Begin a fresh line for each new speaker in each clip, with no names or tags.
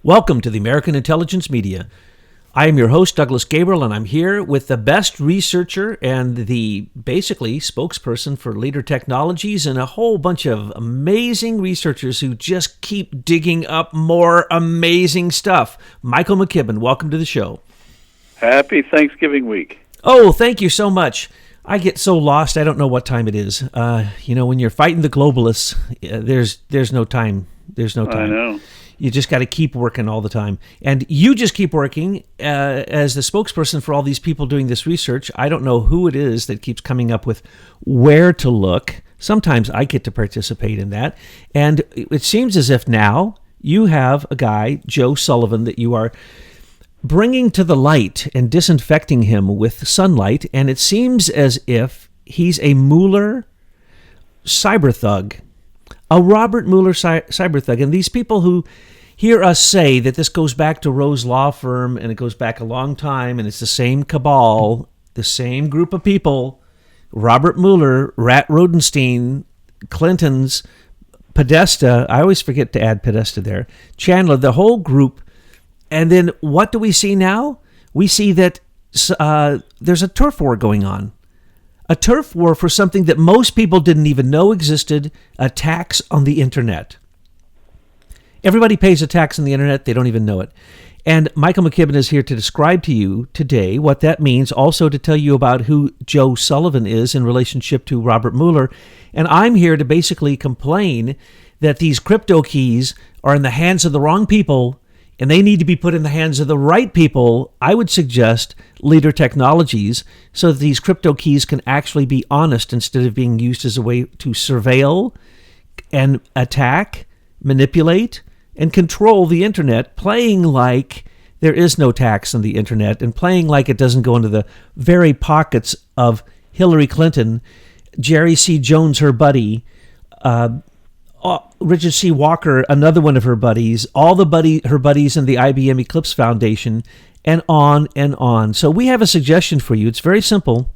Welcome to the American Intelligence Media. I am your host, Douglas Gabriel, and I'm here with the best researcher and the basically spokesperson for Leader Technologies and a whole bunch of amazing researchers who just keep digging up more amazing stuff. Michael McKibben, welcome to the show.
Happy Thanksgiving week.
Oh, thank you so much. I get so lost, I don't know what time it is. When you're fighting the globalists, there's no time. There's no time.
I know.
You just got to keep working all the time. And you just keep working as the spokesperson for all these people doing this research. I don't know who it is that keeps coming up with where to look. Sometimes I get to participate in that. And it seems as if now you have a guy, Joe Sullivan, that you are bringing to the light and disinfecting him with sunlight. And it seems as if he's a Mueller cyber thug. A Robert Mueller cyber thug. And these people who hear us say that this goes back to Rose Law Firm and it goes back a long time and it's the same cabal, the same group of people, Robert Mueller, Rat Rodenstein, Clinton's, Podesta, I always forget to add Podesta there, Chandler, the whole group. And then what do we see now? We see that there's a turf war going on. A turf war for something that most people didn't even know existed, a tax on the internet. Everybody pays a tax on the internet, they don't even know it. And Michael McKibben is here to describe to you today what that means, also to tell you about who Joe Sullivan is in relationship to Robert Mueller. And I'm here to basically complain that these crypto keys are in the hands of the wrong people and they need to be put in the hands of the right people. I would suggest Leader Technologies, so that these crypto keys can actually be honest instead of being used as a way to surveil and attack, manipulate, and control the internet, playing like there is no tax on the internet and playing like it doesn't go into the very pockets of Hillary Clinton, Jerry C. Jones, her buddy, Richard C. Walker, another one of her buddies, all her buddies in the IBM Eclipse Foundation, and on and on. So we have a suggestion for you. It's very simple,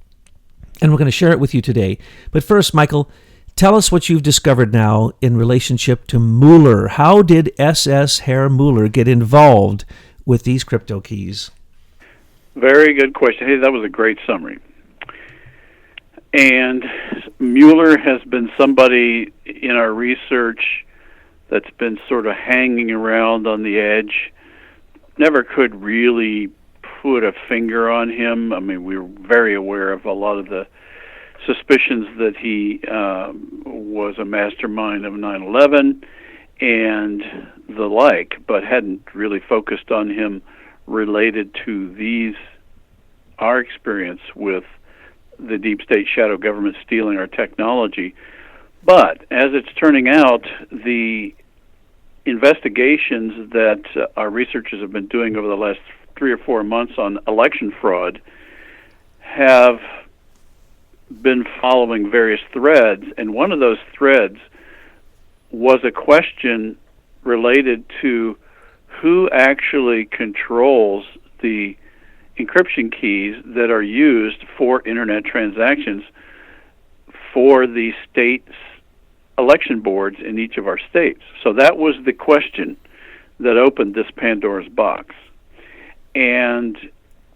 and we're going to share it with you today. But first, Michael, tell us what you've discovered now in relationship to Mueller. How did SS Herr Mueller get involved with these crypto keys?
Very good question. Hey, that was a great summary. And Mueller has been somebody in our research that's been sort of hanging around on the edge. Never could really put a finger on him. I mean, we were very aware of a lot of the suspicions that he was a mastermind of 9/11 and the like, but hadn't really focused on him related to our experience with the deep state shadow government stealing our technology. But as it's turning out, the investigations that our researchers have been doing over the last 3 or 4 months on election fraud have been following various threads, and one of those threads was a question related to who actually controls the encryption keys that are used for internet transactions for the state's election boards in each of our states. So that was the question that opened this Pandora's box. And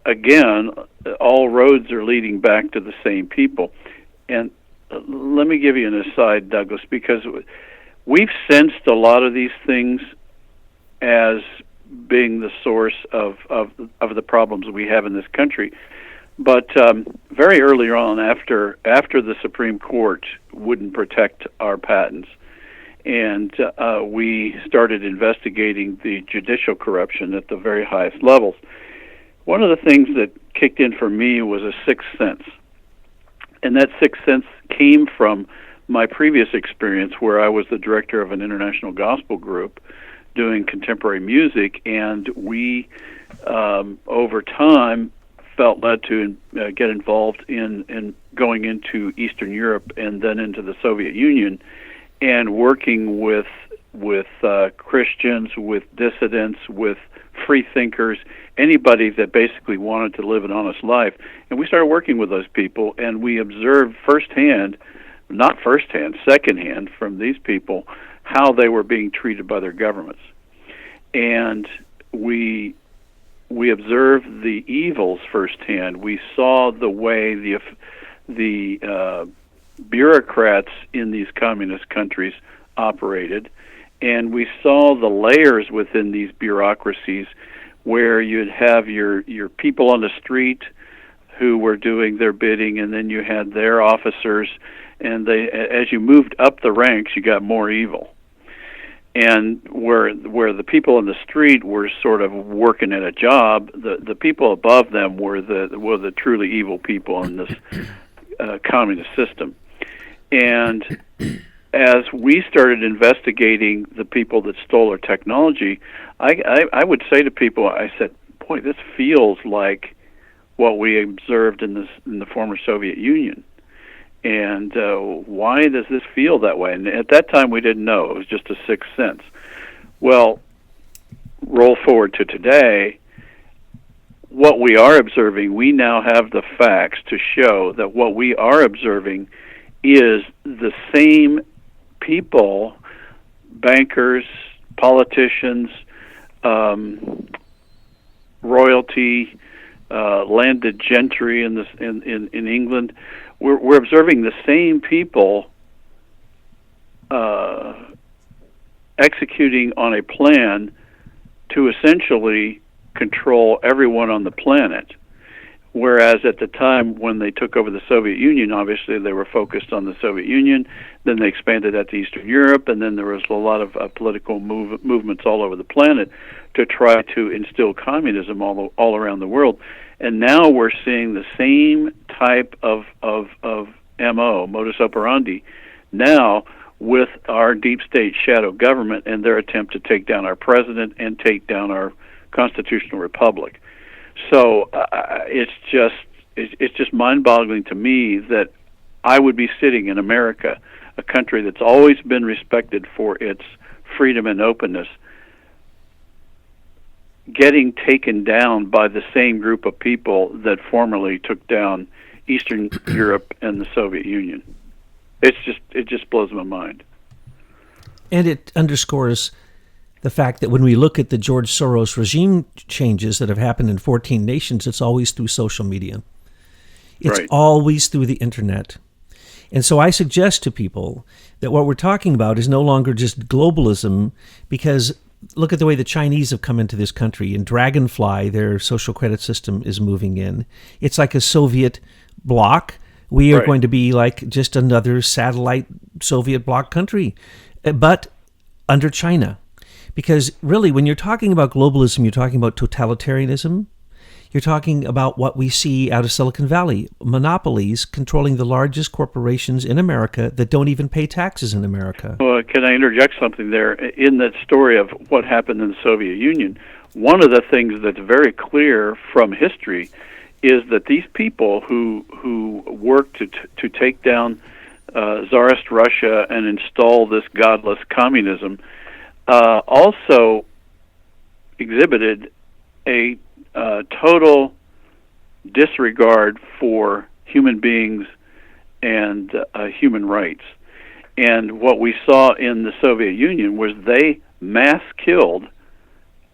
again, all roads are leading back to the same people. And let me give you an aside, Douglas, because we've sensed a lot of these things as being the source of the problems we have in this country. But very early on, after the Supreme Court wouldn't protect our patents, and we started investigating the judicial corruption at the very highest levels, one of the things that kicked in for me was a sixth sense. And that sixth sense came from my previous experience where I was the director of an international gospel group doing contemporary music, and we, over time, felt led to get involved in going into Eastern Europe and then into the Soviet Union and working with Christians, with dissidents, with free thinkers, anybody that basically wanted to live an honest life. And we started working with those people, and we observed secondhand from these people, how they were being treated by their governments. and we observed the evils firsthand. We saw the way the bureaucrats in these communist countries operated, and we saw the layers within these bureaucracies where you'd have your people on the street who were doing their bidding, and then you had their officers, and as you moved up the ranks, you got more evil. And where the people on the street were sort of working at a job, the people above them were the truly evil people in this communist system. And as we started investigating the people that stole our technology, I would say to people, I said, "Boy, this feels like what we observed in the former Soviet Union." And why does this feel that way? And at that time, we didn't know. It was just a sixth sense. Well, roll forward to today. What we are observing, we now have the facts to show that what we are observing is the same people, bankers, politicians, royalty, landed gentry in England. We're observing the same people executing on a plan to essentially control everyone on the planet. Whereas at the time when they took over the Soviet Union, obviously they were focused on the Soviet Union, then they expanded that to Eastern Europe, and then there was a lot of political movements all over the planet to try to instill communism all around the world. And now we're seeing the same type of MO, modus operandi, now with our deep state shadow government and their attempt to take down our president and take down our constitutional republic. So it's just mind-boggling to me that I would be sitting in America, a country that's always been respected for its freedom and openness, getting taken down by the same group of people that formerly took down Eastern Europe and the Soviet Union. It just blows my mind.
And it underscores the fact that when we look at the George Soros regime changes that have happened in 14 nations, it's always through social media. It's
right.
Always through the internet. And so I suggest to people that what we're talking about is no longer just globalism, because look at the way the Chinese have come into this country. In Dragonfly, their social credit system is moving in. It's like a Soviet bloc. We are
right.
going to be like just another satellite Soviet bloc country, but under China. Because really, when you're talking about globalism, you're talking about totalitarianism. You're talking about what we see out of Silicon Valley, monopolies controlling the largest corporations in America that don't even pay taxes in America.
Well, can I interject something there? In that story of what happened in the Soviet Union, one of the things that's very clear from history is that these people who worked to take down Tsarist Russia and install this godless communism also exhibited a total disregard for human beings and human rights. And what we saw in the Soviet Union was they mass killed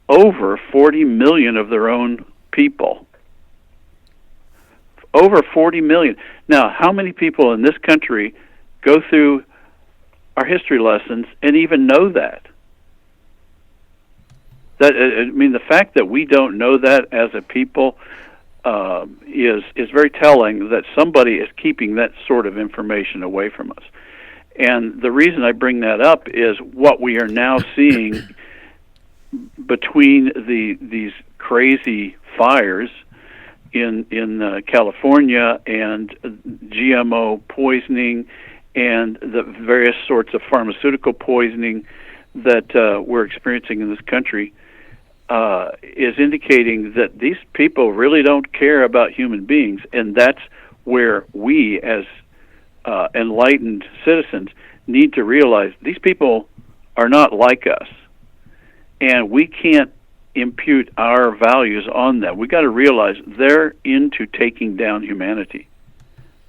over 40 million of their own people. Over 40 million. Now, how many people in this country go through our history lessons and even know that? The fact that we don't know that as a people is very telling that somebody is keeping that sort of information away from us. And the reason I bring that up is what we are now seeing between these crazy fires in California and GMO poisoning and the various sorts of pharmaceutical poisoning that we're experiencing in this country. Is indicating that these people really don't care about human beings, and that's where we, as enlightened citizens, need to realize these people are not like us, and we can't impute our values on them. We got to realize they're into taking down humanity.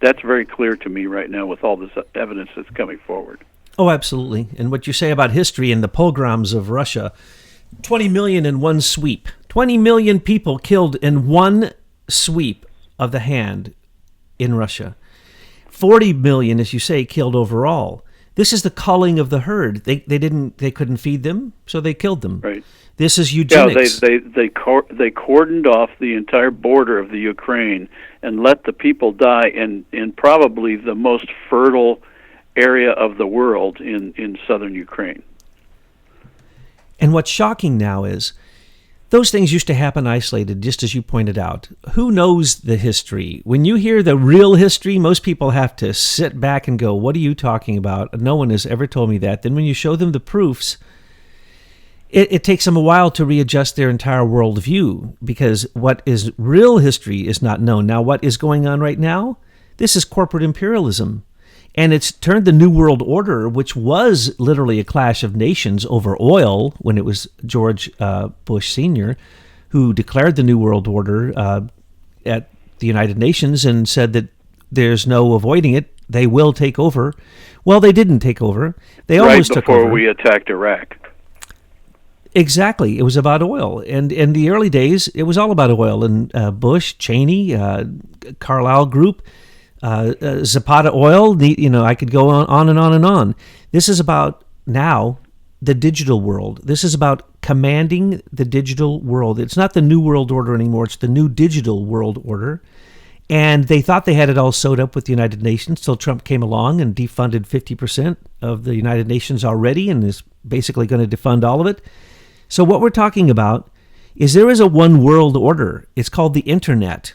That's very clear to me right now with all this evidence that's coming forward.
Oh, absolutely. And what you say about history and the pogroms of Russia, 20 million in one sweep. 20 million people killed in one sweep of the hand in Russia. 40 million, as you say, killed overall. This is the culling of the herd. They couldn't feed them, so they killed them.
Right.
This is eugenics.
Yeah, they cordoned off the entire border of the Ukraine and let the people die in probably the most fertile area of the world in southern Ukraine.
And what's shocking now is those things used to happen isolated, just as you pointed out. Who knows the history? When you hear the real history, most people have to sit back and go, what are you talking about? No one has ever told me that. Then when you show them the proofs, it takes them a while to readjust their entire worldview, because what is real history is not known. Now, what is going on right now? This is corporate imperialism. And it's turned the New World Order, which was literally a clash of nations over oil when it was George Bush Sr., who declared the New World Order at the United Nations and said that there's no avoiding it. They will take over. Well, they didn't take over. They almost took over.
Right before we attacked Iraq.
Exactly. It was about oil. And in the early days, it was all about oil. And Bush, Cheney, Carlyle Group, Zapata oil, I could go on and on and on. This is about now the digital world. This is about commanding the digital world. It's not the New World Order anymore. It's the new digital world order. And they thought they had it all sewed up with the United Nations till Trump came along and defunded 50% of the United Nations already and is basically going to defund all of it. So what we're talking about is there is a one world order. It's called the Internet.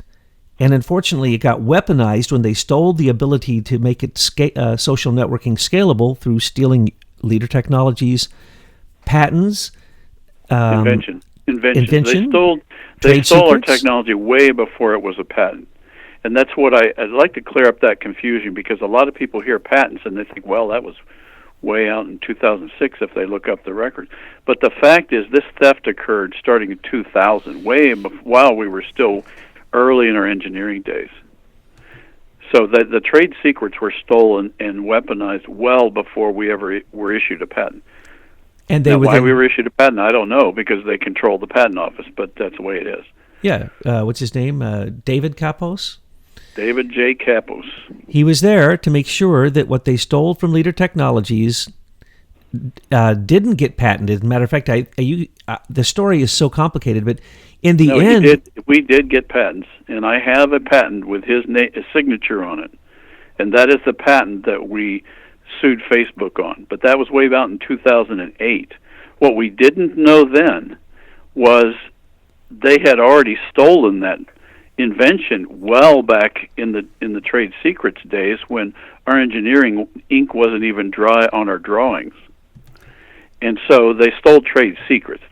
And unfortunately, it got weaponized when they stole the ability to make it social networking scalable through stealing leader technologies, patents,
invention.
They
stole our technology way before it was a patent. And that's what I'd like to clear up that confusion, because a lot of people hear patents and they think, well, that was way out in 2006 if they look up the records. But the fact is, this theft occurred starting in 2000, while we were still early in our engineering days. So the trade secrets were stolen and weaponized well before we ever were issued a patent. And why we were issued a patent, I don't know, because they control the patent office, but that's the way it is.
Yeah. What's his name? David Kapos?
David J. Kapos.
He was there to make sure that what they stole from Leader Technologies didn't get patented. As a matter of fact, the story is so complicated, but in the end...
We did get patents, and I have a patent with his signature on it, and that is the patent that we sued Facebook on. But that was way out in 2008. What we didn't know then was they had already stolen that invention well back in the trade secrets days, when our engineering ink wasn't even dry on our drawings. And so they stole trade secrets.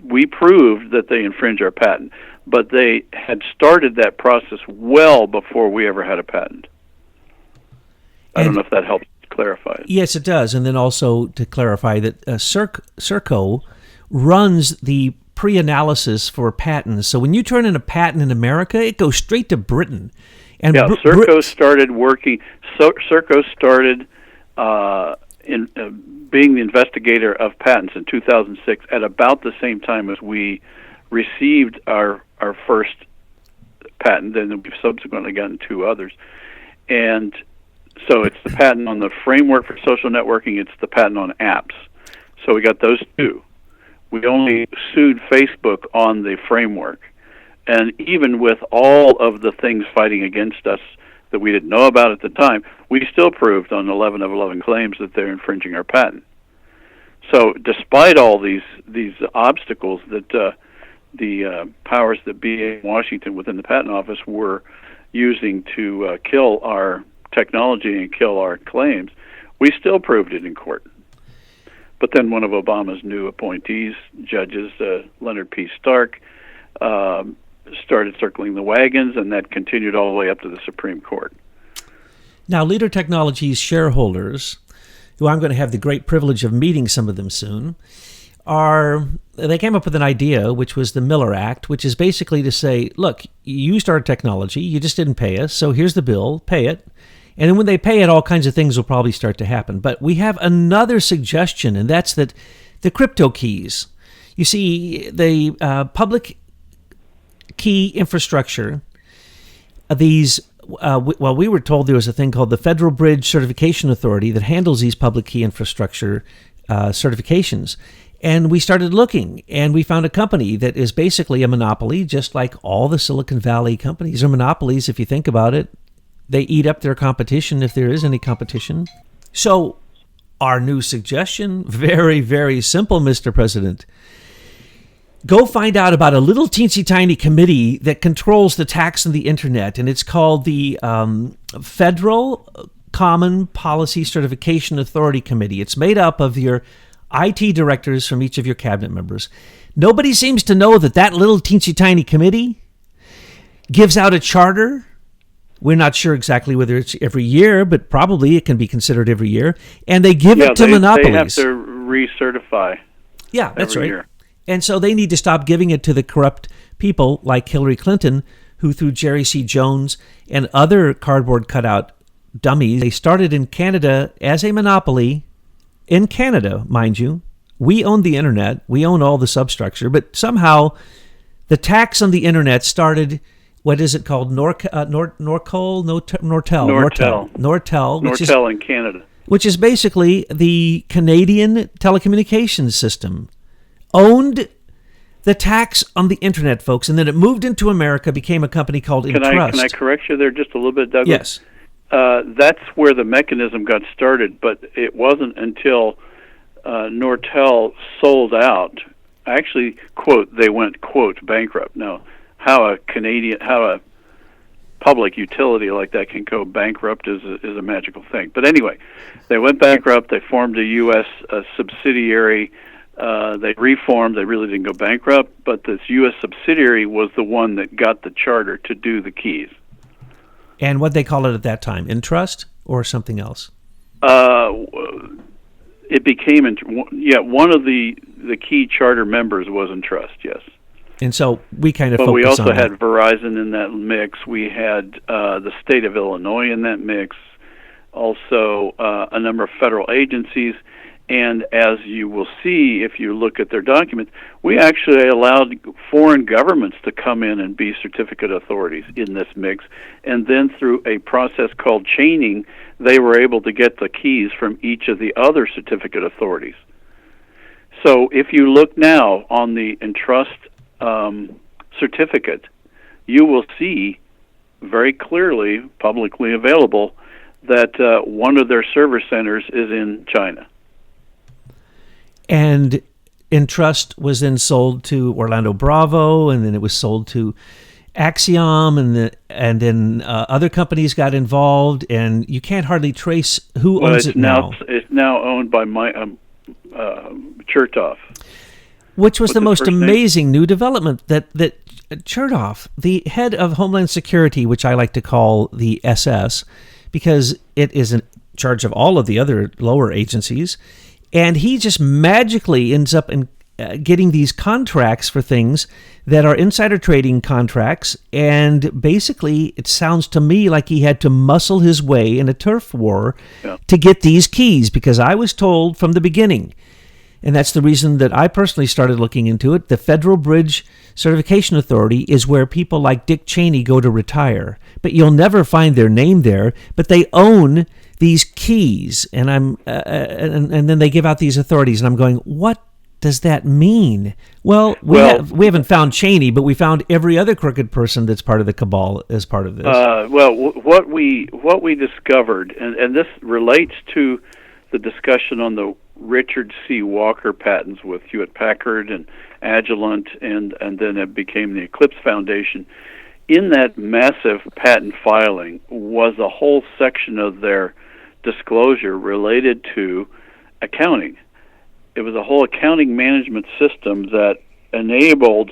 We proved that they infringed our patent, but they had started that process well before we ever had a patent. I don't know if that helps clarify it.
Yes, it does. And then also to clarify that Serco runs the pre-analysis for patents. So when you turn in a patent in America, it goes straight to Britain. And
Serco started working. Serco started being the investigator of patents in 2006 at about the same time as we received our first patent, and we've subsequently gotten two others. And so it's the patent on the framework for social networking, it's the patent on apps. So we got those two. We only sued Facebook on the framework. And even with all of the things fighting against us that we didn't know about at the time, we still proved on 11 of 11 claims that they're infringing our patent. So despite all these obstacles that the powers that be in Washington within the patent office were using to kill our technology and kill our claims, we still proved it in court. But then one of Obama's new appointees, judges, Leonard P. Stark, started circling the wagons, and that continued all the way up to the Supreme Court.
Now, Leader Technologies shareholders, who I'm going to have the great privilege of meeting some of them soon, they came up with an idea, which was the Miller Act, which is basically to say, look, you used our technology, you just didn't pay us, so here's the bill, pay it. And then when they pay it, all kinds of things will probably start to happen. But we have another suggestion, and that's that the crypto keys. You see, the public key infrastructure, we were told there was a thing called the Federal Bridge Certification Authority that handles these public key infrastructure certifications. And we started looking, and we found a company that is basically a monopoly, just like all the Silicon Valley companies are monopolies, if you think about it. They eat up their competition if there is any competition. So our new suggestion, very, very simple, Mr. President. Go find out about a little teensy tiny committee that controls the tax on the internet, and it's called the Federal Common Policy Certification Authority Committee. It's made up of your IT directors from each of your cabinet members. Nobody seems to know that little teensy tiny committee gives out a charter. We're not sure exactly whether it's every year, but probably it can be considered every year. And they give it to monopolies.
They have to recertify.
Yeah, that's right.
Year.
And so they need to stop giving it to the corrupt people like Hillary Clinton, who through Jerry C. Jones and other cardboard cutout dummies, they started in Canada as a monopoly. In Canada, mind you, we own the internet, we own all the substructure, but somehow the tax on the internet started, what is it called? Nortel,
Nortel in Canada.
Which is basically the Canadian telecommunications system. Owned the tax on the internet, folks, and then it moved into America, became a company called Entrust.
Can I correct you there just a little bit, Douglas?
Yes.
That's where the mechanism got started, but it wasn't until Nortel sold out. Actually, quote, they went, quote, bankrupt. Now, how a public utility like that can go bankrupt is a magical thing. But anyway, they went bankrupt. They formed a U.S. subsidiary. They reformed. They really didn't go bankrupt, but this U.S. subsidiary was the one that got the charter to do the keys.
And what they call it at that time, Entrust or something else?
It became, one of the key charter members was Entrust, yes.
And so we kind of
But
focus
we also
on
had
that.
Verizon in that mix. We had the state of Illinois in that mix. Also a number of federal agencies. And as you will see if you look at their documents, we actually allowed foreign governments to come in and be certificate authorities in this mix. And then through a process called chaining, they were able to get the keys from each of the other certificate authorities. So if you look now on the Entrust certificate, you will see very clearly, publicly available, that one of their service centers is in China.
And Entrust was then sold to Orlando Bravo, and then it was sold to Axiom, and then other companies got involved, and you can't hardly trace who owns it now.
It's now owned by Chertoff.
Which was the most amazing new development, that Chertoff, the head of Homeland Security, which I like to call the SS, because it is in charge of all of the other lower agencies, and he just magically ends up getting these contracts for things that are insider trading contracts, and basically it sounds to me like he had to muscle his way in a turf war to get these keys, because I was told from the beginning, and that's the reason that I personally started looking into it, the Federal Bridge Certification Authority is where people like Dick Cheney go to retire, but you'll never find their name there, but they own these keys, and and then they give out these authorities, and I'm going, what does that mean? Well, we haven't found Cheney, but we found every other crooked person that's part of the cabal as part of this.
What we discovered, and this relates to the discussion on the Richard C. Walker patents with Hewlett-Packard and Agilent, and then it became the Eclipse Foundation. In that massive patent filing was a whole section of their disclosure related to accounting. It was a whole accounting management system that enabled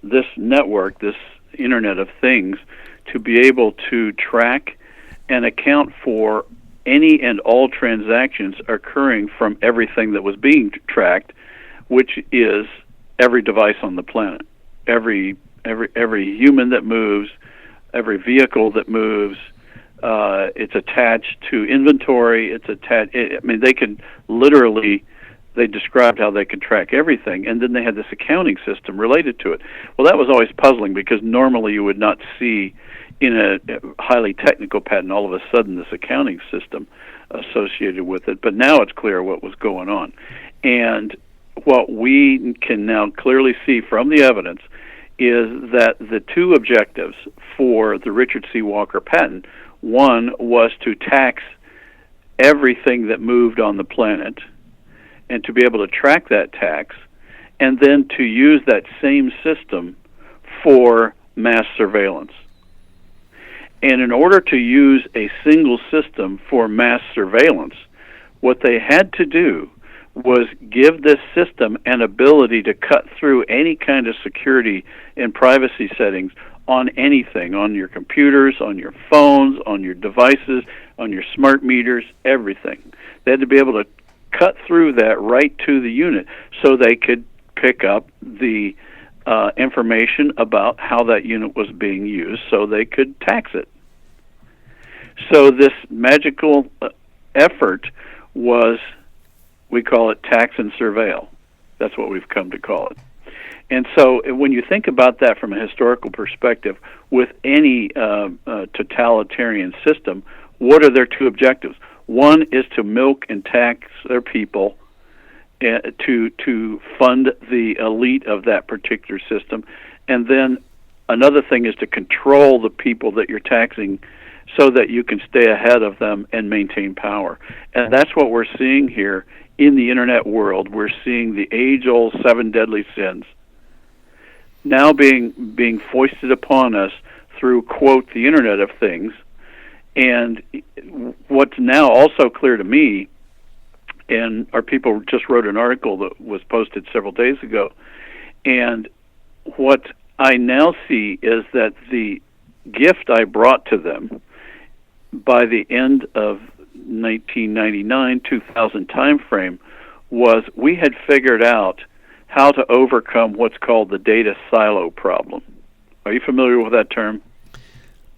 this network, this Internet of Things, to be able to track and account for any and all transactions occurring from everything that was being tracked, which is every device on the planet, every human that moves, every vehicle that moves. It's attached to inventory. It's attached. I mean, they can literally they described how they could track everything, and then they had this accounting system related to it. Well, that was always puzzling because normally you would not see in a highly technical patent all of a sudden this accounting system associated with it. But now it's clear what was going on. And what we can now clearly see from the evidence is that the two objectives for the Richard C. Walker patent, one was to tax everything that moved on the planet and to be able to track that tax, and then to use that same system for mass surveillance. And in order to use a single system for mass surveillance, what they had to do was give this system an ability to cut through any kind of security and privacy settings on anything, on your computers, on your phones, on your devices, on your smart meters, everything. They had to be able to cut through that right to the unit so they could pick up the information about how that unit was being used so they could tax it. So this magical effort was, we call it tax and surveil. That's what we've come to call it. And so when you think about that from a historical perspective, with any totalitarian system, what are their two objectives? One is to milk and tax their people to fund the elite of that particular system. And then another thing is to control the people that you're taxing so that you can stay ahead of them and maintain power. And that's what we're seeing here in the internet world. We're seeing the age-old 7 deadly sins now being foisted upon us through, quote, the Internet of Things. And what's now also clear to me, and our people just wrote an article that was posted several days ago, and what I now see is that the gift I brought to them by the end of 1999, 2000 timeframe was we had figured out how to overcome what's called the data silo problem. Are you familiar with that term?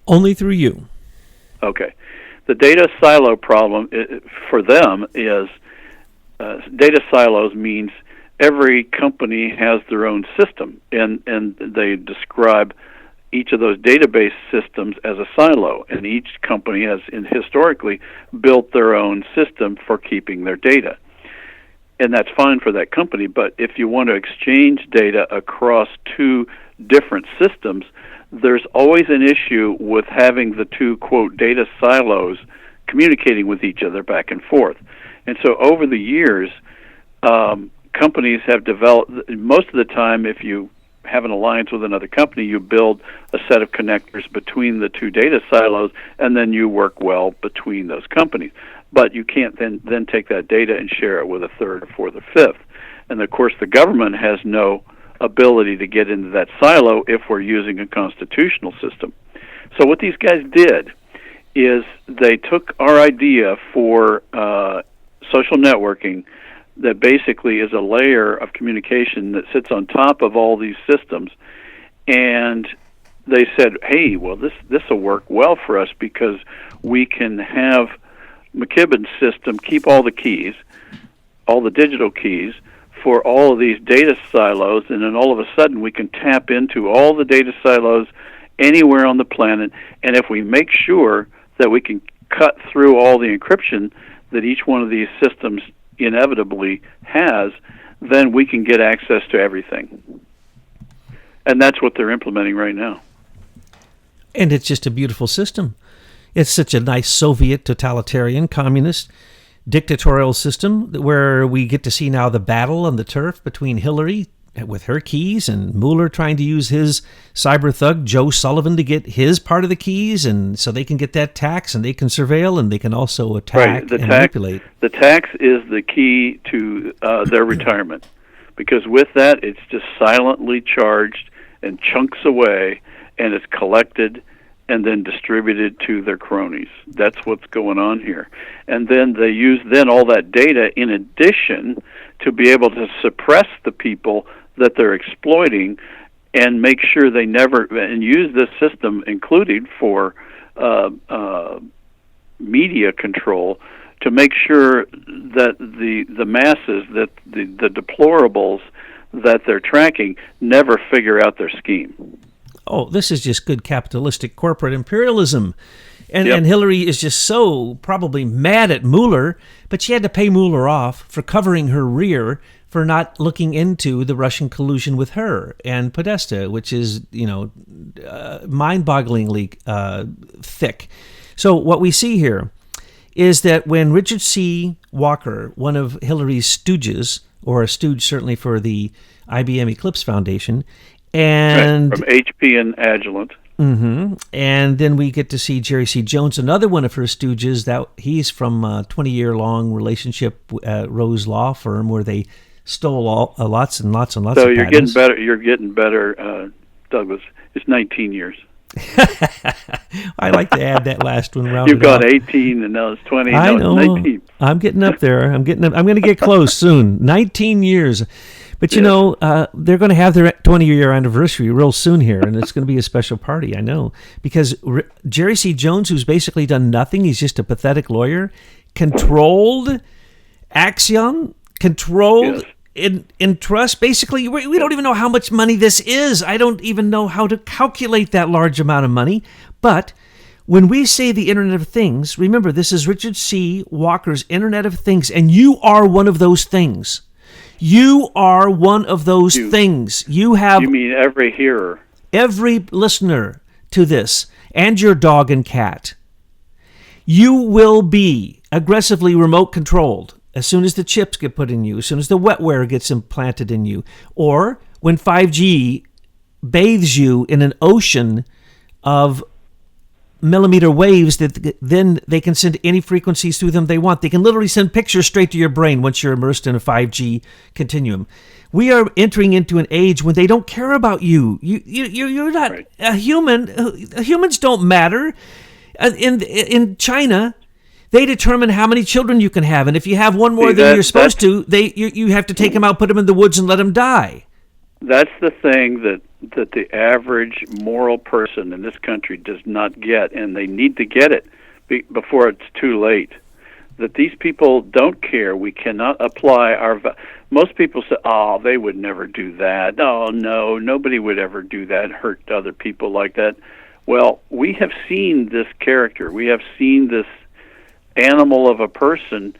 Only through you.
Okay. The data silo problem for them is data silos means every company has their own system, and they describe each of those database systems as a silo, and each company has historically built their own system for keeping their data. And that's fine for that company, but if you want to exchange data across two different systems, there's always an issue with having the two, quote, data silos communicating with each other back and forth. And so over the years, companies have developed, most of the time, if you have an alliance with another company, you build a set of connectors between the two data silos, and then you work well between those companies. But you can't then take that data and share it with a third or fourth or fifth. And of course, the government has no ability to get into that silo if we're using a constitutional system. So what these guys did is they took our idea for social networking that basically is a layer of communication that sits on top of all these systems, and they said, hey, well, this will work well for us because we can have McKibben's system keep all the keys, all the digital keys, for all of these data silos, and then all of a sudden we can tap into all the data silos anywhere on the planet, and if we make sure that we can cut through all the encryption that each one of these systems inevitably has, then we can get access to everything. And that's what they're implementing right now.
And it's just a beautiful system. It's such a nice Soviet, totalitarian, communist, dictatorial system where we get to see now the battle on the turf between Hillary with her keys and Mueller trying to use his cyber thug, Joe Sullivan, to get his part of the keys, and so they can get that tax and they can surveil and they can also attack and manipulate.
The tax is the key to their retirement, because with that it's just silently charged and chunks away, and it's collected and then distributed to their cronies. That's what's going on here. And then they use all that data in addition to be able to suppress the people that they're exploiting and make sure they never, and use this system including for media control to make sure that the masses, that the deplorables that they're tracking, never figure out their scheme.
Oh, this is just good capitalistic corporate imperialism. And,
Yep.
and Hillary is just so probably mad at Mueller, but she had to pay Mueller off for covering her rear for not looking into the Russian collusion with her and Podesta, which is, mind-bogglingly thick. So what we see here is that when Richard C. Walker, one of Hillary's stooges, or a stooge certainly for the IBM Eclipse Foundation, and
Right, from HP and Agilent.
And then we get to see Jerry C. Jones, another one of her stooges. That he's from a 20-year-long relationship at Rose Law Firm, where they stole lots and lots and lots
So
of
you're
patents.
getting better. You're getting better, Douglas. It's 19 years.
I like to add that last one.
You've got 18, and now it's 20.
I
now
know.
It's 19.
I'm getting up there. I'm going to get close soon. 19 years. But, they're going to have their 20-year anniversary real soon here, and it's going to be a special party, I know. Because Jerry C. Jones, who's basically done nothing, he's just a pathetic lawyer, controlled Axiom, controlled in trust. Basically, we don't even know how much money this is. I don't even know how to calculate that large amount of money. But when we say the Internet of Things, remember, this is Richard C. Walker's Internet of Things, and you are one of those things. You are one of those things. You
mean every hearer?
Every listener to this, and your dog and cat. You will be aggressively remote controlled as soon as the chips get put in you, as soon as the wetware gets implanted in you, or when 5G bathes you in an ocean of millimeter waves that then they can send any frequencies through them they want. They can literally send pictures straight to your brain once you're immersed in a 5G continuum. We are entering into an age when they don't care about you. You're not a human. Humans don't matter. In China, they determine how many children you can have, and if you have one more than you're supposed to, you have to take them out, put them in the woods, and let them die.
That's the thing that the average moral person in this country does not get, and they need to get it before it's too late. That these people don't care. We cannot apply our... Most people say, they would never do that. Oh, no, nobody would ever do that, hurt other people like that. Well, we have seen this character. We have seen this animal of a person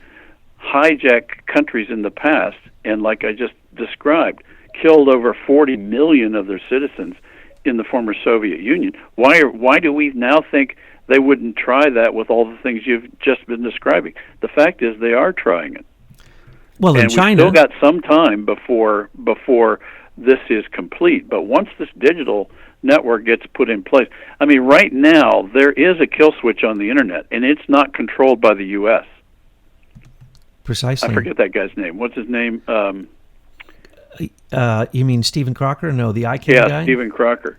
hijack countries in the past, and like I just described, killed over 40 million of their citizens in the former Soviet Union. Why do we now think they wouldn't try that with all the things you've just been describing? The fact is they are trying it.
Well, in China,
we've still got some time before this is complete. But once this digital network gets put in place, I mean, right now there is a kill switch on the internet, and it's not controlled by the U.S.
Precisely.
I forget that guy's name. What's his name?
You mean Stephen Crocker? No, the ICANN guy?
Yeah, Stephen Crocker.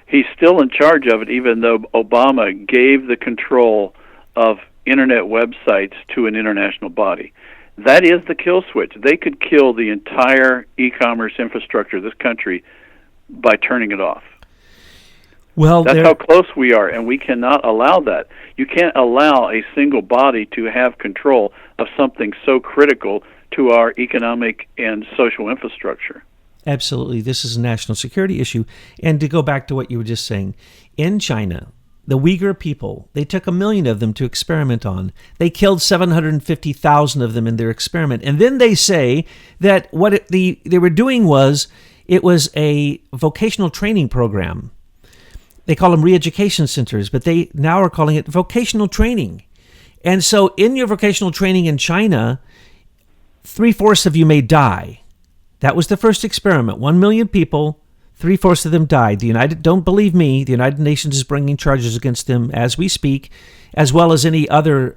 He's still in charge of it, even though Obama gave the control of internet websites to an international body. That is the kill switch. They could kill the entire e-commerce infrastructure of this country by turning it off.
Well,
that's how close we are, and we cannot allow that. You can't allow a single body to have control of something so critical to our economic and social infrastructure.
Absolutely. This is a national security issue. And to go back to what you were just saying, in China, the Uyghur people, they took 1 million of them to experiment on. They killed 750,000 of them in their experiment. And then they say that what they were doing was, it was a vocational training program. They call them re-education centers, but they now are calling it vocational training. And so in your vocational training in China, 3/4 of you may die. That was the first experiment. 1 million people, 3/4 of them died. Don't believe me, the United Nations is bringing charges against them as we speak, as well as any other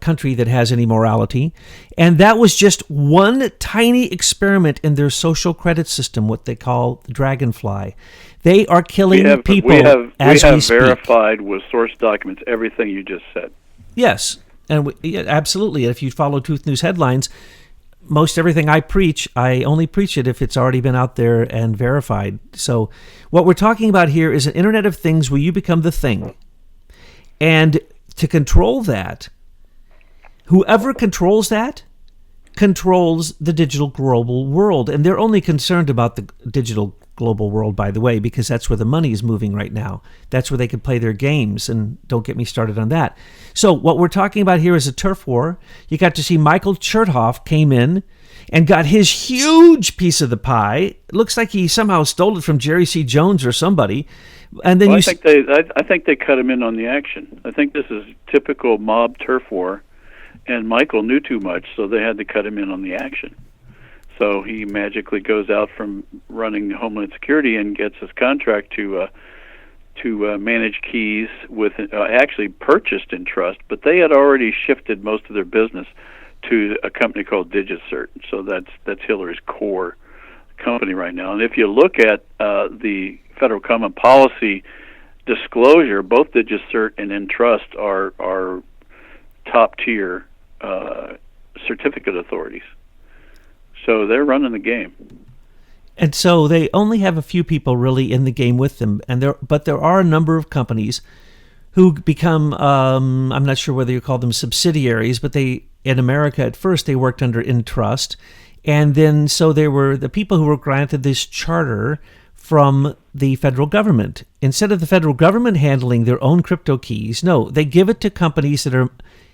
country that has any morality. And that was just one tiny experiment in their social credit system, what they call the dragonfly. They are killing people as we speak. We have
verified with source documents everything you just said.
Yes, and absolutely. If you follow Truth News headlines, most everything I preach, I only preach it if it's already been out there and verified. So what we're talking about here is an Internet of Things where you become the thing. And to control that, Whoever controls that controls the digital global world. And they're only concerned about the digital global world, by the way, because that's where the money is moving right now. That's where they can play their games, and don't get me started on that. So what we're talking about here is a turf war. You got to see Michael Chertoff came in and got his huge piece of the pie. It looks like he somehow stole it from Jerry C. Jones or somebody. And then
I think they cut him in on the action. I think this is typical mob turf war, and Michael knew too much, so they had to cut him in on the action. So he magically goes out from running Homeland Security and gets his contract to manage keys with actually purchased in trust, but they had already shifted most of their business to a company called DigiCert. So that's Hillary's core company right now. And if you look at the Federal Common Policy disclosure, both DigiCert and Entrust are top tier certificate authorities. So they're running the game.
And so they only have a few people really in the game with them, but there are a number of companies who become, I'm not sure whether you call them subsidiaries, but they, in America at first, they worked under Entrust. And then so they were the people who were granted this charter from the federal government. Instead of the federal government handling their own crypto keys, no, they give it to companies that are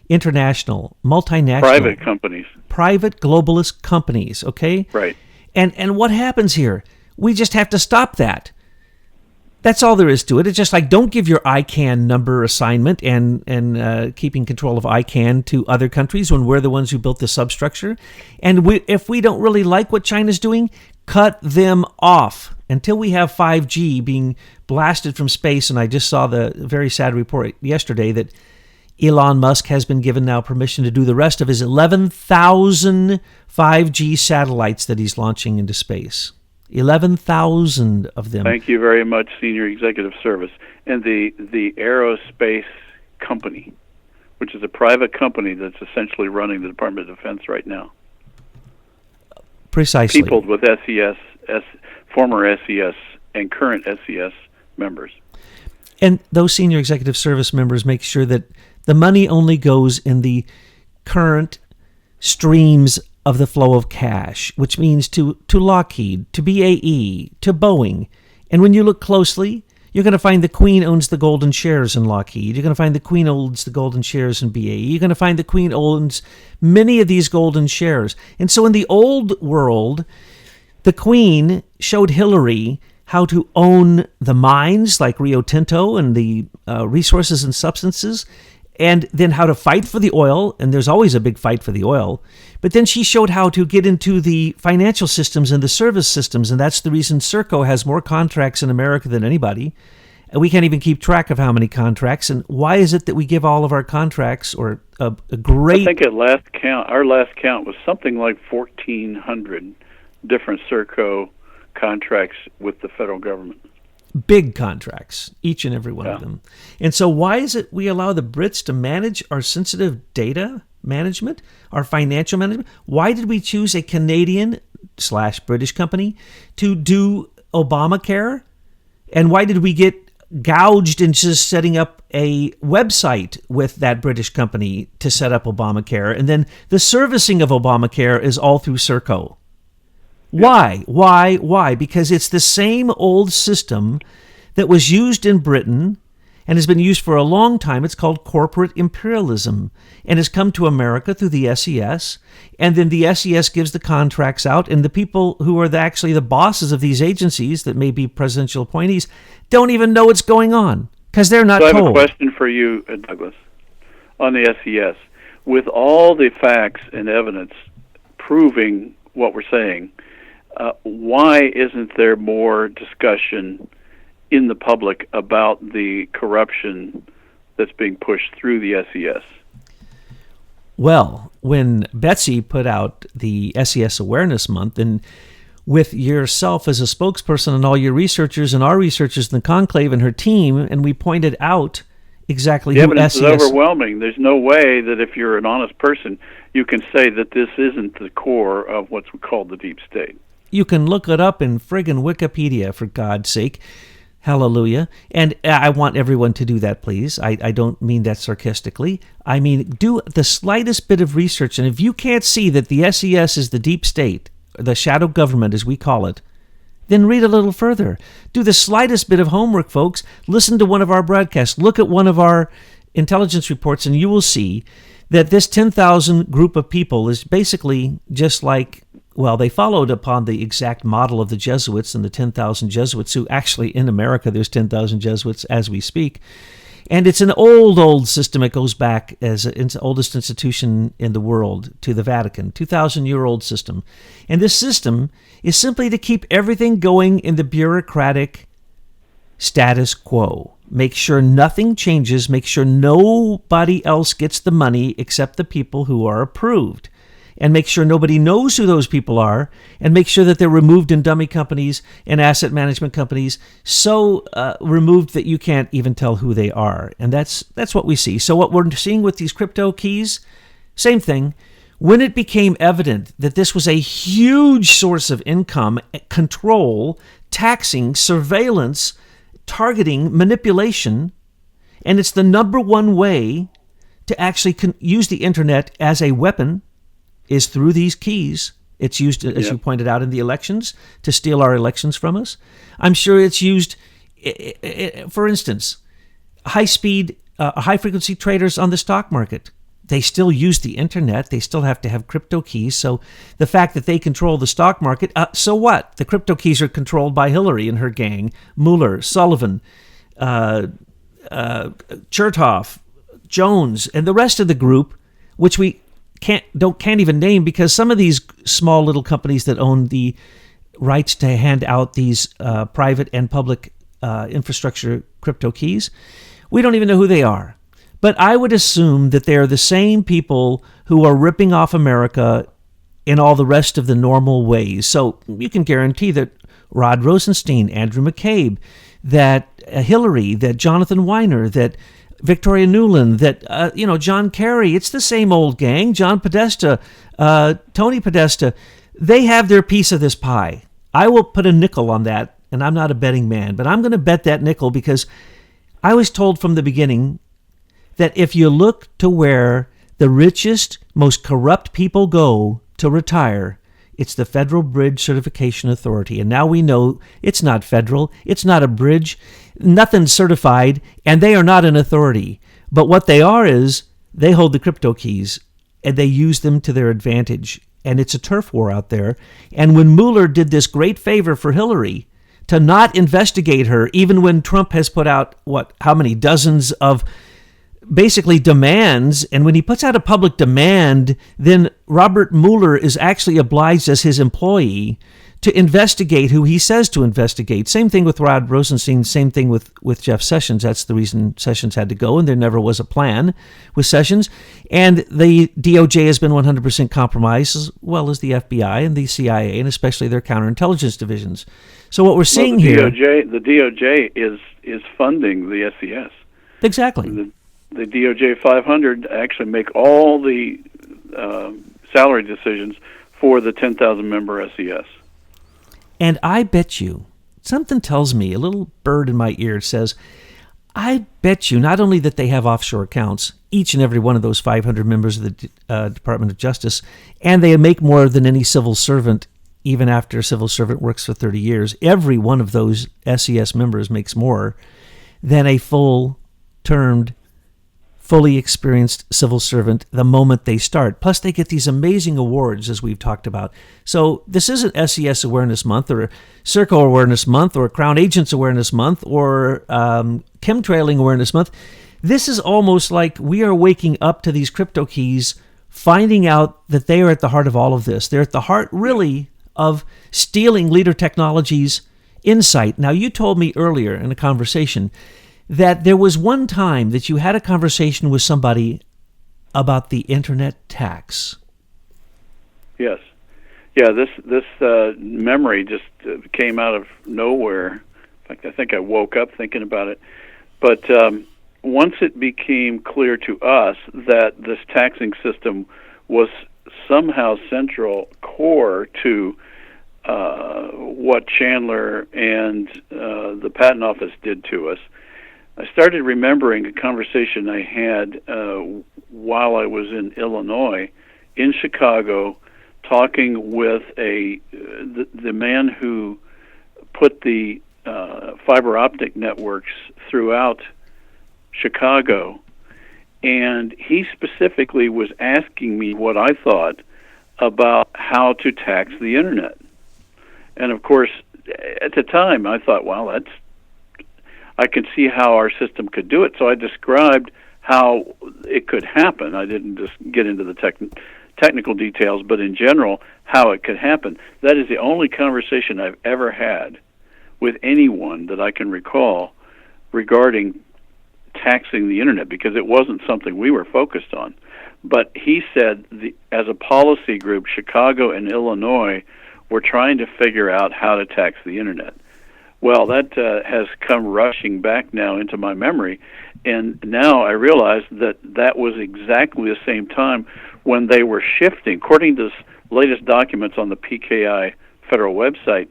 international, multinational.
Private companies.
Private globalist companies, okay?
Right.
And what happens here? We just have to stop that. That's all there is to it. It's just like, don't give your ICANN number assignment and keeping control of ICANN to other countries when we're the ones who built the substructure. And if we don't really like what China's doing, cut them off until we have 5G being blasted from space. And I just saw the very sad report yesterday that Elon Musk has been given now permission to do the rest of his 11,000 5G satellites that he's launching into space. 11,000 of them.
Thank you very much, Senior Executive Service. And the Aerospace Company, which is a private company that's essentially running the Department of Defense right now.
Precisely.
Peopled with former SES and current SES members.
And those senior executive service members make sure that the money only goes in the current streams of the flow of cash, which means to Lockheed, to BAE, to Boeing. And when you look closely, you're going to find the Queen owns the golden shares in Lockheed. You're going to find the Queen owns the golden shares in BAE. You're going to find the Queen owns many of these golden shares. And so in the old world, the Queen showed Hillary how to own the mines like Rio Tinto and the resources and substances, and then how to fight for the oil, and there's always a big fight for the oil. But then she showed how to get into the financial systems and the service systems, and that's the reason Serco has more contracts in America than anybody. And we can't even keep track of how many contracts. And why is it that we give all of our contracts, or a great...
I think at last count, our last count was something like 1,400 different Serco contracts with the federal government.
Big contracts, each and every one of them. And so why is it we allow the Brits to manage our sensitive data management, our financial management? Why did we choose a Canadian/British company to do Obamacare? And why did we get gouged in just setting up a website with that British company to set up Obamacare? And then the servicing of Obamacare is all through Serco. Why? Why? Because it's the same old system that was used in Britain and has been used for a long time. It's called corporate imperialism and has come to America through the SES. And then the SES gives the contracts out, and the people who are actually the bosses of these agencies that may be presidential appointees don't even know what's going on because they're not told.
I have a question for you, Douglas, on the SES. With all the facts and evidence proving what we're saying, why isn't there more discussion in the public about the corruption that's being pushed through the SES?
Well, when Betsy put out the SES Awareness Month, and with yourself as a spokesperson and all your researchers and our researchers in the conclave and her team, and we pointed out exactly
the
who
evidence
SES...
is overwhelming. There's no way that if you're an honest person, you can say that this isn't the core of what's called the deep state.
You can look it up in friggin' Wikipedia, for God's sake. Hallelujah. And I want everyone to do that, please. I don't mean that sarcastically. I mean, do the slightest bit of research. And if you can't see that the SES is the deep state, the shadow government as we call it, then read a little further. Do the slightest bit of homework, folks. Listen to one of our broadcasts. Look at one of our intelligence reports, and you will see that this 10,000 group of people is basically just like, well, they followed upon the exact model of the Jesuits and the 10,000 Jesuits, who actually in America, there's 10,000 Jesuits as we speak. And it's an old system. It goes back as the oldest institution in the world to the Vatican, 2,000-year-old system. And this system is simply to keep everything going in the bureaucratic status quo. Make sure nothing changes. Make sure nobody else gets the money except the people who are approved. And make sure nobody knows who those people are, and make sure that they're removed in dummy companies and asset management companies, so removed that you can't even tell who they are. And that's what we see. So what we're seeing with these crypto keys, same thing. When it became evident that this was a huge source of income, control, taxing, surveillance, targeting, manipulation, and it's the number one way to actually use the internet as a weapon is through these keys. It's used, as you pointed out, in the elections to steal our elections from us. I'm sure it's used, for instance, high-frequency traders on the stock market. They still use the internet. They still have to have crypto keys. So the fact that they control the stock market, so what? The crypto keys are controlled by Hillary and her gang, Mueller, Sullivan, Chertoff, Jones, and the rest of the group, which we can't even name, because some of these small little companies that own the rights to hand out these private and public infrastructure crypto keys, we don't even know who they are. But I would assume that they are the same people who are ripping off America in all the rest of the normal ways. So you can guarantee that Rod Rosenstein, Andrew McCabe, that Hillary, that Jonathan Weiner, that Victoria Nuland, that John Kerry, it's the same old gang. John Podesta, Tony Podesta, they have their piece of this pie. I will put a nickel on that, and I'm not a betting man, but I'm going to bet that nickel, because I was told from the beginning that if you look to where the richest, most corrupt people go to retire, it's the Federal Bridge Certification Authority. And now we know it's not federal, it's not a bridge, nothing's certified, and they are not an authority. But what they are is they hold the crypto keys, and they use them to their advantage. And it's a turf war out there. And when Mueller did this great favor for Hillary to not investigate her, even when Trump has put out, how many dozens of basically demands, and when he puts out a public demand, then Robert Mueller is actually obliged as his employee to investigate who he says to investigate. Same thing with Rod Rosenstein, same thing with Jeff Sessions. That's the reason Sessions had to go, and there never was a plan with Sessions. And the DOJ has been 100% compromised, as well as the FBI and the CIA, and especially their counterintelligence divisions. So what we're seeing here...
The DOJ is funding the SES.
Exactly.
The DOJ 500 actually make all the salary decisions for the 10,000-member SES.
And I bet you, something tells me, a little bird in my ear says, I bet you not only that they have offshore accounts, each and every one of those 500 members of the Department of Justice, and they make more than any civil servant, even after a civil servant works for 30 years. Every one of those SES members makes more than a full-termed, fully experienced civil servant the moment they start. Plus, they get these amazing awards, as we've talked about. So this isn't SES Awareness Month or Serco Awareness Month or Crown Agents Awareness Month or Chemtrailing Awareness Month. This is almost like we are waking up to these crypto keys, finding out that they are at the heart of all of this. They're at the heart, really, of stealing Leader Technologies' insight. Now, you told me earlier in a conversation that there was one time that you had a conversation with somebody about the internet tax.
Yes. Yeah, this memory just came out of nowhere. In fact, I think I woke up thinking about it. But once it became clear to us that this taxing system was somehow central core to what Chandler and the Patent Office did to us, I started remembering a conversation I had while I was in Illinois, in Chicago, talking with the man who put the fiber optic networks throughout Chicago, and he specifically was asking me what I thought about how to tax the internet. And of course, at the time, I thought, well, I can see how our system could do it. So I described how it could happen. I didn't just get into the technical details, but in general, how it could happen. That is the only conversation I've ever had with anyone that I can recall regarding taxing the internet, because it wasn't something we were focused on. But he said, as a policy group, Chicago and Illinois were trying to figure out how to tax the internet. Well, that has come rushing back now into my memory, and now I realize that was exactly the same time when they were shifting. According to the latest documents on the PKI federal website,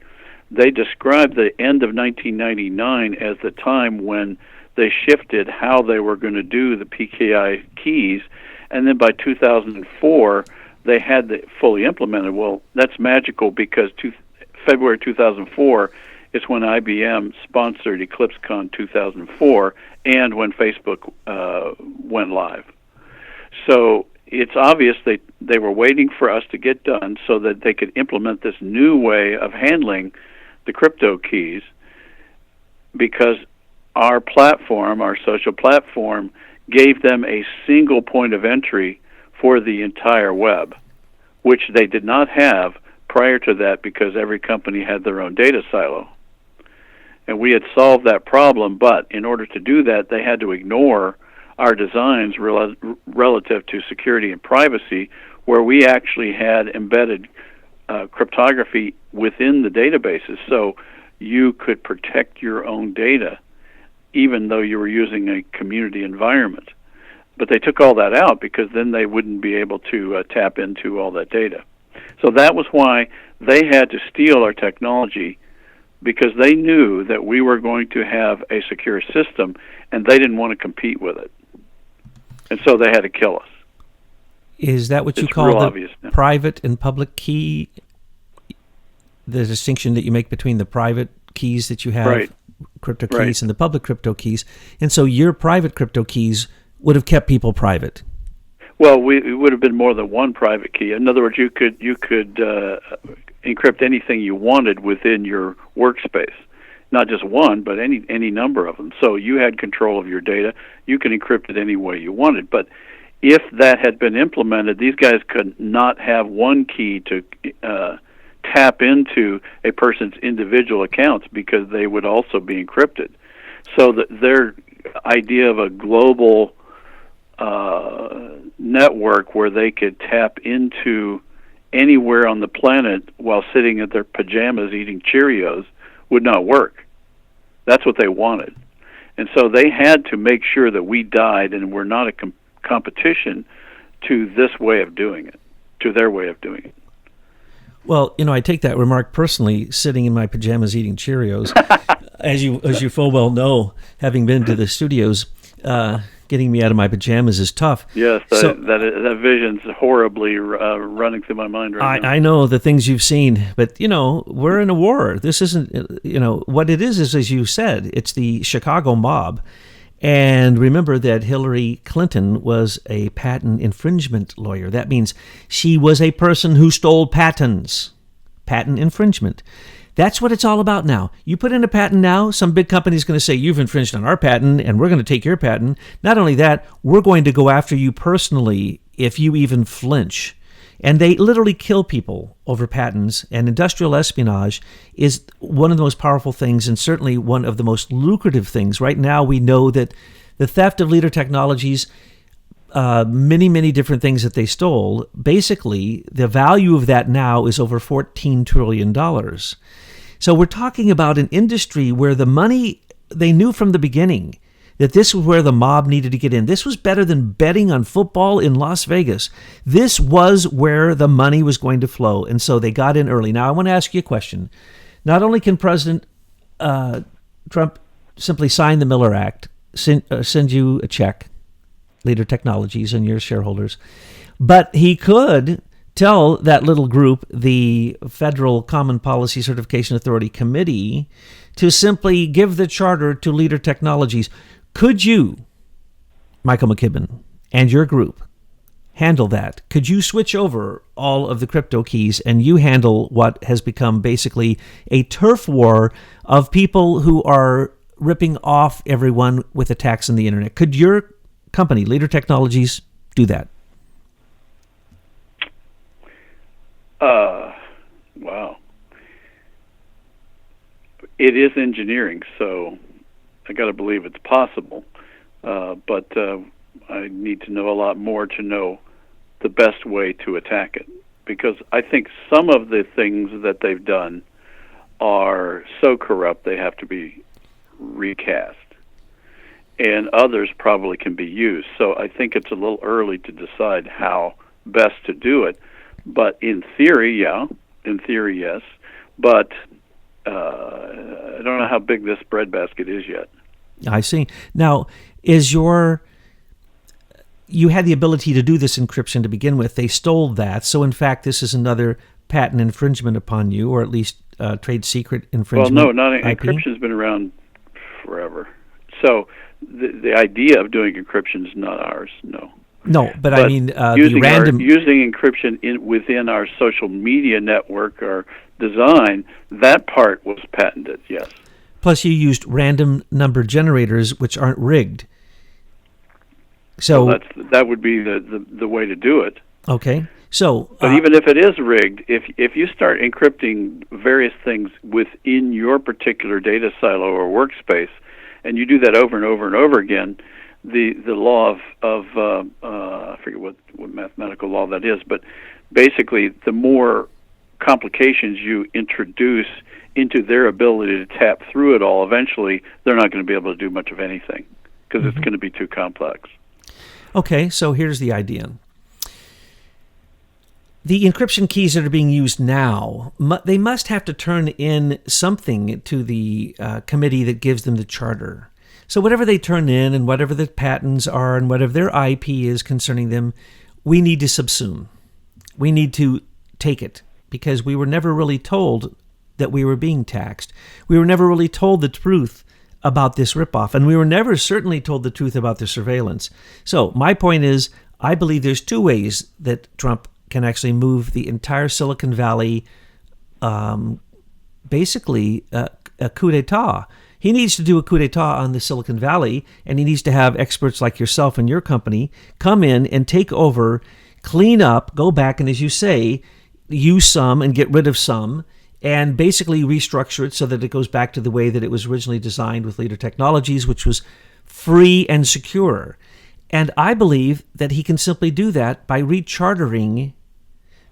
they described the end of 1999 as the time when they shifted how they were going to do the PKI keys, and then by 2004, they had it fully implemented. Well, that's magical because February 2004 is when IBM sponsored EclipseCon 2004 and when Facebook went live. So it's obvious they were waiting for us to get done so that they could implement this new way of handling the crypto keys, because our platform, our social platform, gave them a single point of entry for the entire web, which they did not have prior to that because every company had their own data silo. And we had solved that problem, but in order to do that, they had to ignore our designs relative to security and privacy, where we actually had embedded cryptography within the databases, so you could protect your own data even though you were using a community environment. But they took all that out because then they wouldn't be able to tap into all that data. So that was why they had to steal our technology, because they knew that we were going to have a secure system and they didn't want to compete with it. And so they had to kill us.
Is that what you call the private and public key? The distinction that you make between the private keys that you have,
right,
crypto keys, and the public crypto keys. And so your private crypto keys would have kept people private.
Well, it would have been more than one private key. In other words, you could encrypt anything you wanted within your workspace. Not just one, but any number of them. So you had control of your data. You can encrypt it any way you wanted. But if that had been implemented, these guys could not have one key to tap into a person's individual accounts, because they would also be encrypted. So their idea of a global network where they could tap into anywhere on the planet while sitting at their pajamas eating Cheerios would not work. That's what they wanted. And so they had to make sure that we died and were not a competition to this way of doing it, to their way of doing it.
Well, I take that remark personally, sitting in my pajamas eating Cheerios. As you full well know, having been to the studios, getting me out of my pajamas is tough. Yes,
that vision's horribly running through my mind right now.
I know the things you've seen, but, we're in a war. This isn't, what it is, as you said, it's the Chicago mob. And remember that Hillary Clinton was a patent infringement lawyer. That means she was a person who stole patents. Patent infringement. That's what it's all about now. You put in a patent now, some big company's going to say, you've infringed on our patent, and we're going to take your patent. Not only that, we're going to go after you personally if you even flinch. And they literally kill people over patents, and industrial espionage is one of the most powerful things, and certainly one of the most lucrative things. Right now, we know that the theft of leader technologies, many, many different things that they stole, basically, the value of that now is over $14 trillion. So we're talking about an industry where the money, they knew from the beginning that this was where the mob needed to get in. This was better than betting on football in Las Vegas. This was where the money was going to flow, and so they got in early. Now, I want to ask you a question. Not only can President Trump simply sign the Miller Act, send you a check, Leader Technologies and your shareholders, but he could tell that little group, the Federal Common Policy Certification Authority Committee, to simply give the charter to Leader Technologies. Could you, Michael McKibben, and your group handle that? Could you switch over all of the crypto keys and you handle what has become basically a turf war of people who are ripping off everyone with attacks on the internet? Could your company, Leader Technologies, do that?
Wow. It is engineering, so I got to believe it's possible. But I need to know a lot more to know the best way to attack it. Because I think some of the things that they've done are so corrupt they have to be recast. And others probably can be used. So I think it's a little early to decide how best to do it. But in theory, yeah. In theory, yes. But I don't know how big this breadbasket is yet.
I see. Now, you had the ability to do this encryption to begin with. They stole that. So, in fact, this is another patent infringement upon you, or at least trade secret infringement.
Well, no, encryption's been around forever. So the idea of doing encryption is not ours, no.
No, but I mean,
using
using
encryption within our social media network or design, that part was patented, yes.
Plus, you used random number generators, which aren't rigged. So
that would be the way to do it.
Okay. So,
but even if it is rigged, if you start encrypting various things within your particular data silo or workspace, and you do that over and over and over again, the law of I forget what mathematical law that is, but basically the more complications you introduce into their ability to tap through it all, eventually they're not going to be able to do much of anything because it's going to be too complex.
Okay, so here's the idea. The encryption keys that are being used now, they must have to turn in something to the committee that gives them the charter. So whatever they turn in and whatever the patents are and whatever their IP is concerning them, we need to subsume. We need to take it because we were never really told that we were being taxed. We were never really told the truth about this ripoff, and we were never certainly told the truth about the surveillance. So my point is, I believe there's two ways that Trump can actually move the entire Silicon Valley, basically a coup d'etat. He needs to do a coup d'etat on the Silicon Valley, and he needs to have experts like yourself and your company come in and take over, clean up, go back, and as you say, use some and get rid of some, and basically restructure it so that it goes back to the way that it was originally designed with Leader Technologies, which was free and secure. And I believe that he can simply do that by rechartering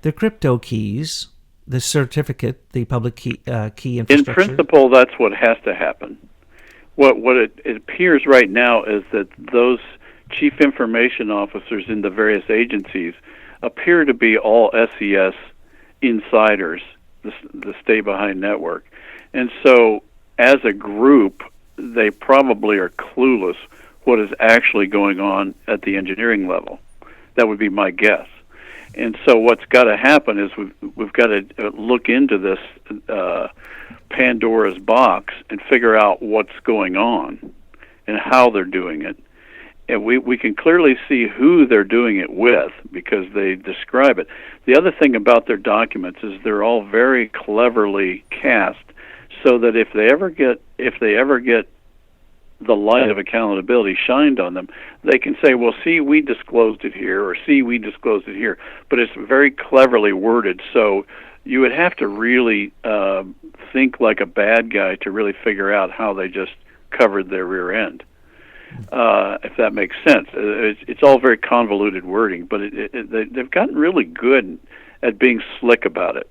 the crypto keys, the certificate, the public key infrastructure.
In principle, that's what has to happen. What it appears right now is that those chief information officers in the various agencies appear to be all SES insiders, the stay-behind network. And so, as a group, they probably are clueless what is actually going on at the engineering level. That would be my guess. And so what's got to happen is we've got to look into this Pandora's box and figure out what's going on and how they're doing it. And we can clearly see who they're doing it with because they describe it. The other thing about their documents is they're all very cleverly cast so that if they ever get the light of accountability shined on them, they can say, well, see, we disclosed it here, or see, we disclosed it here. But it's very cleverly worded, so you would have to really think like a bad guy to really figure out how they just covered their rear end, if that makes sense. It's all very convoluted wording, but they've gotten really good at being slick about it.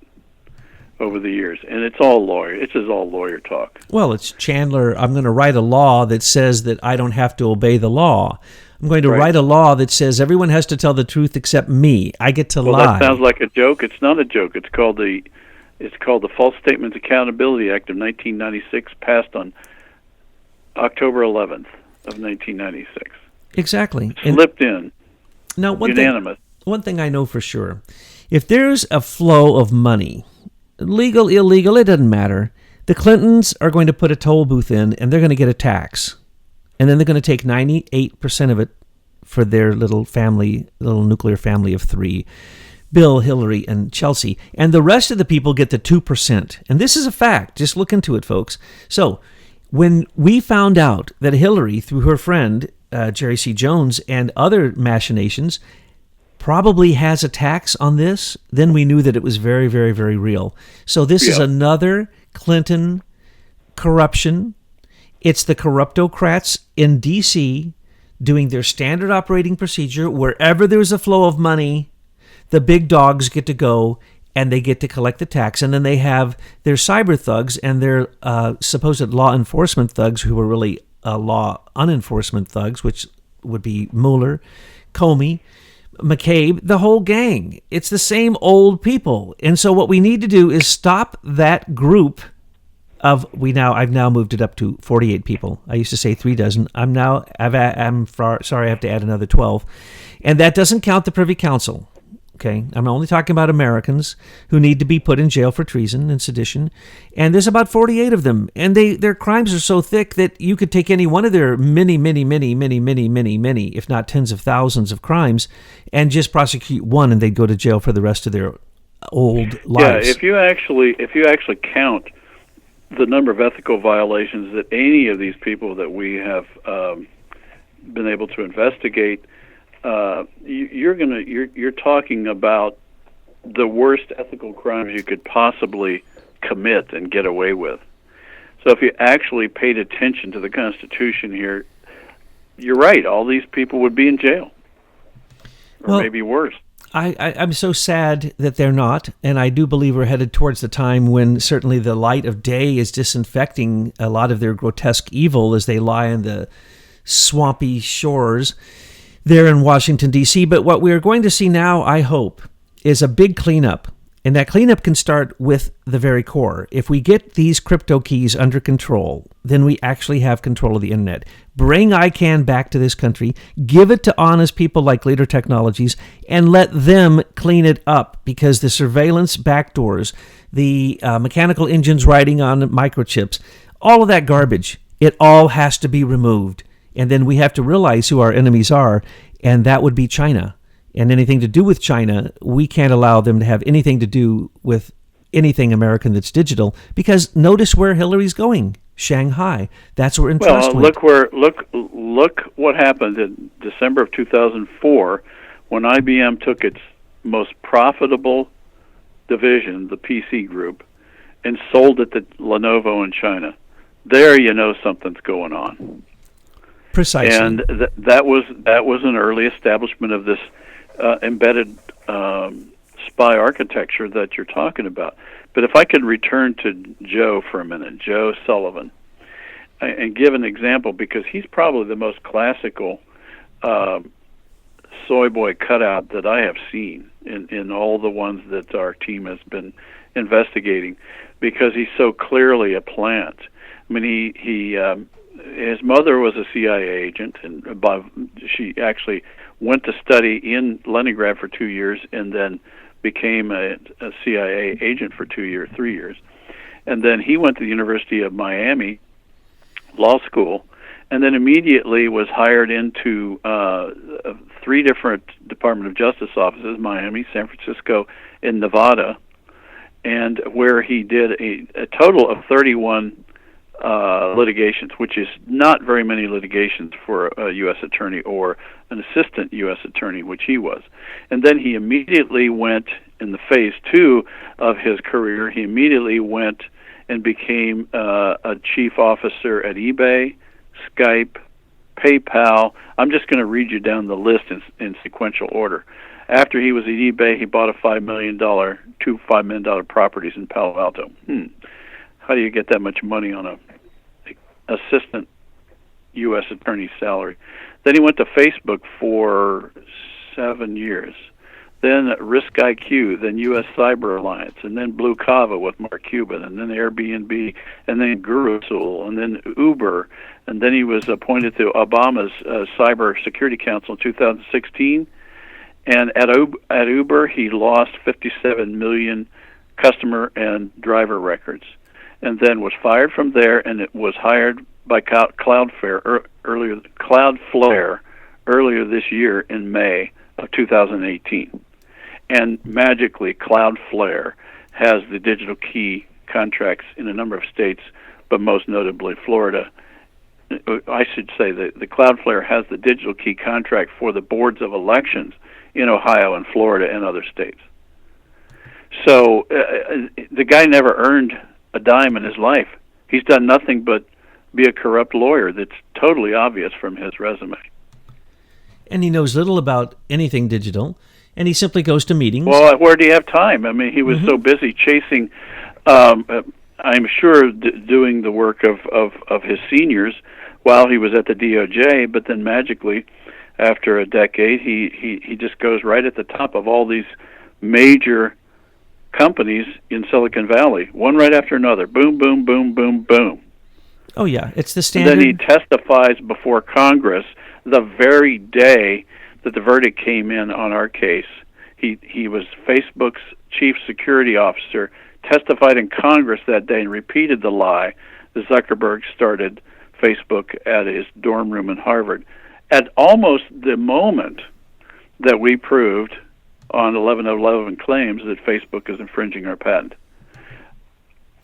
over the years, and it's all lawyer. It's just all lawyer talk.
Well, it's Chandler. I'm going to write a law that says that I don't have to obey the law. I'm going to write a law that says everyone has to tell the truth except me. I get to lie.
Well, that sounds like a joke. It's not a joke. It's called the False Statements Accountability Act of 1996, passed on October 11th of 1996.
Exactly.
It slipped in.
Now,
unanimous.
One thing I know for sure, if there's a flow of money, legal, illegal, it doesn't matter. The Clintons are going to put a toll booth in, and they're going to get a tax. And then they're going to take 98% of it for their little nuclear family of three, Bill, Hillary, and Chelsea. And the rest of the people get the 2%. And this is a fact. Just look into it, folks. So when we found out that Hillary, through her friend, Jerry C. Jones, and other machinations, probably has a tax on this, then we knew that it was very, very, very real. So this is another Clinton corruption. It's the corruptocrats in D.C. doing their standard operating procedure. Wherever there's a flow of money, the big dogs get to go and they get to collect the tax. And then they have their cyber thugs and their supposed law enforcement thugs, who are really law unenforcement thugs, which would be Mueller, Comey, McCabe, the whole gang. It's the same old people. And so what we need to do is stop that group of, I've now moved it up to 48 people. I used to say 36. I'm sorry, I have to add another 12. And that doesn't count the Privy Council. Okay, I'm only talking about Americans who need to be put in jail for treason and sedition. And there's about 48 of them. And their crimes are so thick that you could take any one of their many, if not tens of thousands of crimes, and just prosecute one, and they'd go to jail for the rest of their old lives.
Yeah, if you actually count the number of ethical violations that any of these people that we have been able to investigate, you're talking about the worst ethical crimes you could possibly commit and get away with. So if you actually paid attention to the Constitution here, you're right. All these people would be in jail, or maybe worse.
I'm so sad that they're not, and I do believe we're headed towards the time when certainly the light of day is disinfecting a lot of their grotesque evil as they lie on the swampy shores there in Washington, D.C. But what we're going to see now, I hope, is a big cleanup. And that cleanup can start with the very core. If we get these crypto keys under control, then we actually have control of the internet. Bring ICANN back to this country, give it to honest people like Leader Technologies, and let them clean it up, because the surveillance backdoors, the mechanical engines riding on microchips, all of that garbage, it all has to be removed. And then we have to realize who our enemies are, and that would be China. And anything to do with China, we can't allow them to have anything to do with anything American that's digital, because notice where Hillary's going. Shanghai. That's where Entrust went.
Look what happened in December of 2004 when IBM took its most profitable division, the PC group, and sold it to Lenovo in China. There you know something's going on.
Precisely.
And that was an early establishment of this embedded spy architecture that you're talking about. But if I could return to Joe for a minute, Joe Sullivan, and give an example, because he's probably the most classical soy boy cutout that I have seen in all the ones that our team has been investigating, because he's so clearly a plant. I mean, his mother was a CIA agent, and she actually went to study in Leningrad for 2 years, and then became a CIA agent for 3 years. And then he went to the University of Miami Law School, and then immediately was hired into 3 different Department of Justice offices: Miami, San Francisco, and Nevada, and where he did a total of 31 litigations, which is not very many litigations for a U.S. attorney or an assistant U.S. attorney, which he was. And then he immediately went, in the phase 2 of his career, he immediately went and became a chief officer at eBay, Skype, PayPal. I'm just going to read you down the list in sequential order. After he was at eBay, he bought two $5 million properties in Palo Alto. How do you get that much money on a assistant U.S. attorney's salary? Then he went to Facebook for 7 years. Then Risk IQ, then U.S. Cyber Alliance, and then Blue Kava with Mark Cuban, and then Airbnb, and then Gurusul, and then Uber, and then he was appointed to Obama's Cyber Security Council in 2016. And at Uber, he lost 57 million customer and driver records, and then was fired from there, and it was hired by Cloudflare earlier this year in May of 2018. And magically, Cloudflare has the digital key contracts in a number of states, but most notably Florida. I should say that the Cloudflare has the digital key contract for the boards of elections in Ohio and Florida and other states. So the guy never earned a dime in his life. He's done nothing but be a corrupt lawyer. That's totally obvious from his resume. And
he knows little about anything digital, and he simply goes to meetings.
Well, where do you have time? I mean, he was so busy chasing, I'm sure, doing the work of his seniors while he was at the DOJ, but then magically, after a decade, he just goes right at the top of all these major companies in Silicon Valley, one right after another. Boom, boom, boom, boom, boom.
Oh, yeah. It's the standard.
And then he testifies before Congress the very day that the verdict came in on our case. He was Facebook's chief security officer, testified in Congress that day and repeated the lie that Zuckerberg started Facebook at his dorm room in Harvard. At almost the moment that we proved on 1111 claims that Facebook is infringing our patent.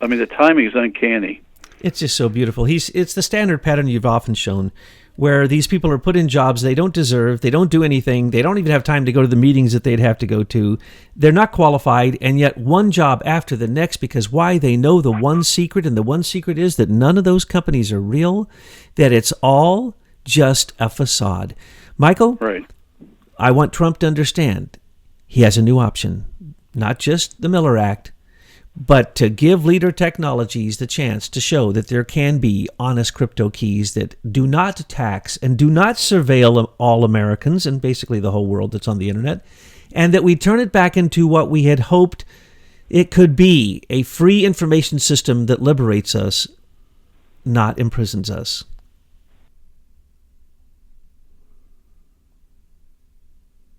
I mean, the timing is uncanny.
It's just so beautiful. It's the standard pattern you've often shown, where these people are put in jobs they don't deserve, they don't do anything, they don't even have time to go to the meetings that they'd have to go to. They're not qualified, and yet one job after the next, because why? They know the one secret, and the one secret is that none of those companies are real, that it's all just a facade. Michael,
right.
I want Trump to understand he has a new option, not just the Miller Act, but to give Leader Technologies the chance to show that there can be honest crypto keys that do not tax and do not surveil all Americans and basically the whole world that's on the internet, and that we turn it back into what we had hoped it could be, a free information system that liberates us, not imprisons us.